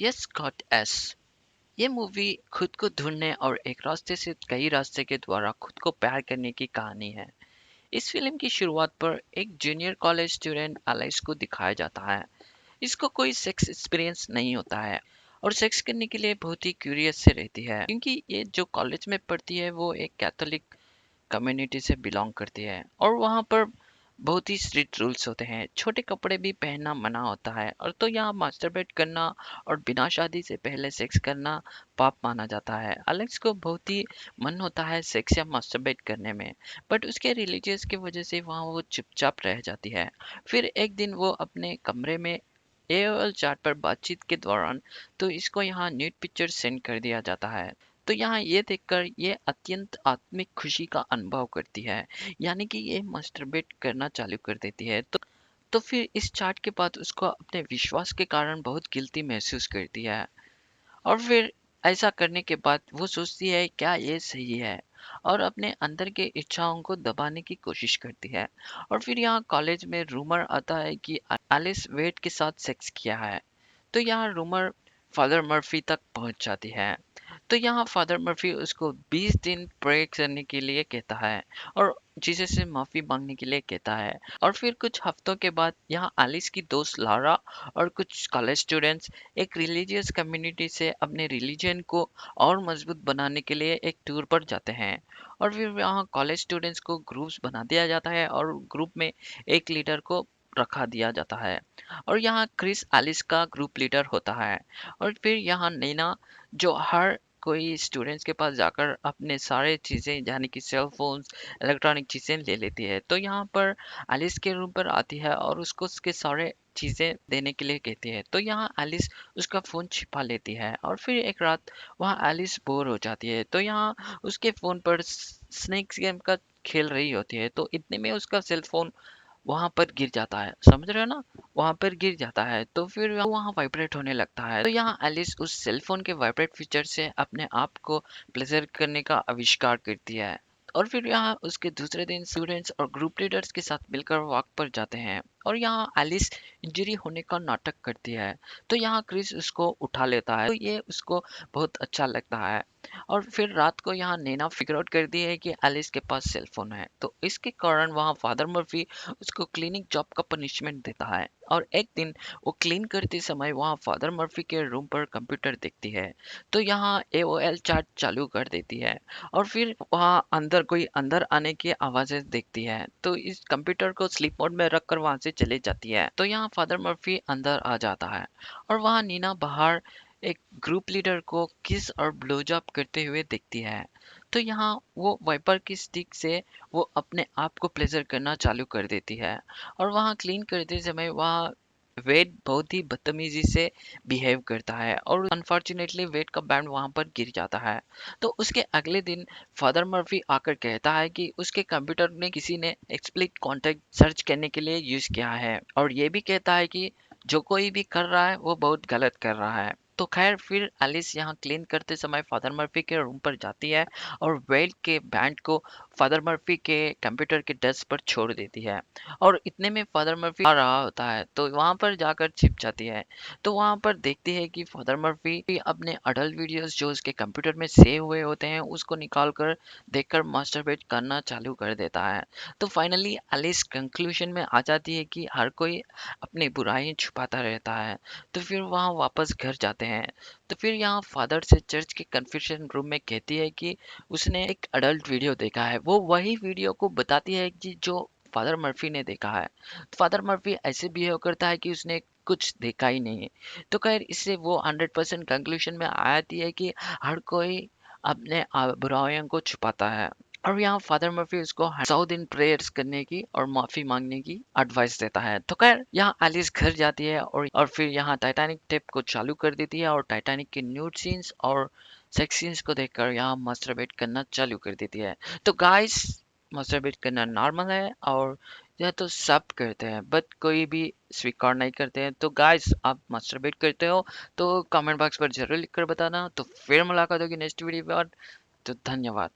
Yes got S. ये movie खुद को ढूंढने और एक रास्ते से कई रास्ते के द्वारा खुद को प्यार करने की कहानी है। इस फिल्म की शुरुआत पर एक जूनियर कॉलेज स्टूडेंट एलिस को दिखाया जाता है। इसको कोई सेक्स एक्सपीरियंस नहीं होता है और सेक्स करने के लिए बहुत ही क्यूरियस से रहती है, क्योंकि ये जो कॉलेज में पढ़ती है वो एक कैथोलिक कम्युनिटी से बिलोंग करती है और वहाँ पर बहुत ही स्ट्रिक्ट रूल्स होते हैं। छोटे कपड़े भी पहनना मना होता है और तो यहाँ मास्टरबेट करना और बिना शादी से पहले सेक्स करना पाप माना जाता है। एलेक्स को बहुत ही मन होता है सेक्स या मास्टरबेट करने में, बट उसके रिलीजियस की वजह से वहाँ वो चुपचाप रह जाती है। फिर एक दिन वो अपने कमरे में एओएल चैट पर बातचीत के दौरान तो इसको यहाँ न्यूड पिक्चर सेंड कर दिया जाता है। तो यहाँ ये देखकर ये अत्यंत आत्मिक खुशी का अनुभव करती है, यानी कि ये मास्टरबेट करना चालू कर देती है। तो फिर इस चार्ट के बाद उसको अपने विश्वास के कारण बहुत गिल्टी महसूस करती है और फिर ऐसा करने के बाद वो सोचती है क्या ये सही है और अपने अंदर के इच्छाओं को दबाने की कोशिश करती है। और फिर यहाँ कॉलेज में रूमर आता है कि एलिस वेड के साथ सेक्स किया है। तो यहाँ रूमर फादर मर्फी तक पहुंच जाती है। तो यहाँ फादर मर्फी उसको 20 दिन प्रे करने के लिए कहता है और जीसस से माफी मांगने के लिए कहता है। और फिर कुछ हफ्तों के बाद यहाँ एलिस की दोस्त लारा और कुछ कॉलेज स्टूडेंट्स एक रिलीजियस कम्युनिटी से अपने रिलीजन को और मजबूत बनाने के लिए एक टूर पर जाते हैं। और फिर यहाँ कॉलेज स्टूडेंट्स को ग्रुप्स बना दिया जाता है और ग्रुप में एक लीडर को रखा दिया जाता है और यहाँ क्रिस एलिस का ग्रुप लीडर होता है। और फिर यहाँ नैना जो हर कोई स्टूडेंट्स के पास जाकर अपने सारे चीज़ें यानी कि सेल फोन्स इलेक्ट्रॉनिक चीज़ें ले लेती है। तो यहाँ पर एलिस के रूम पर आती है और उसको उसके सारे चीज़ें देने के लिए कहती है। तो यहाँ एलिस उसका फ़ोन छिपा लेती है और फिर एक रात वहाँ एलिस बोर हो जाती है। तो यहाँ उसके फ़ोन पर स्नेक्स गेम का खेल रही होती है। तो इतने में उसका सेल फोन वहाँ पर गिर जाता है, समझ रहे हो ना? वहाँ पर गिर जाता है तो फिर वहाँ वाइब्रेट होने लगता है। तो यहाँ एलिस उस सेल फोन के वाइब्रेट फीचर से अपने आप को प्लेजर करने का आविष्कार करती है। और फिर यहाँ उसके दूसरे दिन स्टूडेंट्स और ग्रुप लीडर्स के साथ मिलकर वॉक पर जाते हैं और यहाँ एलिस इंजरी होने का नाटक करती है। तो यहाँ क्रिस उसको उठा लेता है, तो ये उसको बहुत अच्छा लगता है। और फिर रात को यहाँ नैना फिगर आउट करती है कि एलिस के पास सेल फोन है, तो इसके कारण वहाँ फादर मर्फी उसको क्लीनिंग जॉब का पनिशमेंट देता है। और एक दिन वो क्लीन करते समय वहाँ फादर मर्फी के रूम पर कंप्यूटर देखती है। तो यहाँ एओएल चैट चालू कर देती है और फिर वहाँ अंदर कोई अंदर आने की आवाजें देखती है। तो इस कंप्यूटर को स्लीप मोड में रखकर वहाँ से चले जाती है। तो यहाँ फादर मर्फी अंदर आ जाता है और वहाँ नीना बाहर एक ग्रुप लीडर को किस और ब्लो जॉब करते हुए देखती है। तो यहाँ वो वाइपर की स्टिक से वो अपने आप को प्लेजर करना चालू कर देती है और वहाँ क्लीन करते समय वहाँ वेड बहुत ही बदतमीजी से बिहेव करता है और अनफॉर्चुनेटली वेड का बैंड वहाँ पर गिर जाता है। तो उसके अगले दिन फादर मर्फी आकर कहता है कि उसके कंप्यूटर में किसी ने एक्सप्लिट कॉन्टेक्ट सर्च करने के लिए यूज किया है और ये भी कहता है कि जो कोई भी कर रहा है वो बहुत गलत कर रहा है। तो खैर फिर एलिस यहाँ क्लीन करते समय फादर मर्फी के रूम पर जाती है और वेड के बैंड को फादर मर्फी के कंप्यूटर के डेस्क पर छोड़ देती है। और इतने में फादर मर्फी आ रहा होता है तो वहां पर जाकर छिप जाती है। तो वहां पर देखती है कि फादर मर्फी अपने अडल्ट वीडियोस जो उसके कंप्यूटर में सेव हुए होते हैं उसको निकाल कर देखकर मास्टरबेट करना चालू कर देता है। तो फाइनली एलिस कंक्लूजन में आ जाती है कि हर कोई अपनी बुराई छुपाता रहता है। तो फिर वहाँ वापस घर जाते हैं। तो फिर यहाँ फादर से चर्च के कन्फेशन रूम में कहती है कि उसने एक अडल्ट वीडियो देखा है। वो वही वीडियो को बताती है कि जो फादर मर्फी ने देखा है। फादर मर्फी ऐसे बिहेव करता है कि उसने कुछ देखा ही नहीं है। तो खैर इससे वो 100% कंक्लूजन में आ जाती है कि हर कोई अपने बुराइयों को छुपाता है। और यहाँ फादर मर्फी उसको 100 दिन प्रेयर्स करने की और माफी मांगने की एडवाइस देता है। तो खैर यहाँ एलिस घर जाती है और फिर यहाँ टाइटैनिक टेप को चालू कर देती है और टाइटैनिक के न्यूड सीन्स और सेक्स सीन्स को देखकर यहाँ मास्टरबेट करना चालू कर देती है। तो गाइस, मास्टरबेट करना नॉर्मल है और यह तो सब करते हैं, बट कोई भी स्वीकार नहीं करते हैं। तो गाइस, आप मास्टरबेट करते हो तो कमेंट बॉक्स पर जरूर लिखकर बताना। तो फिर मुलाकात होगी नेक्स्ट वीडियो पर। तो धन्यवाद।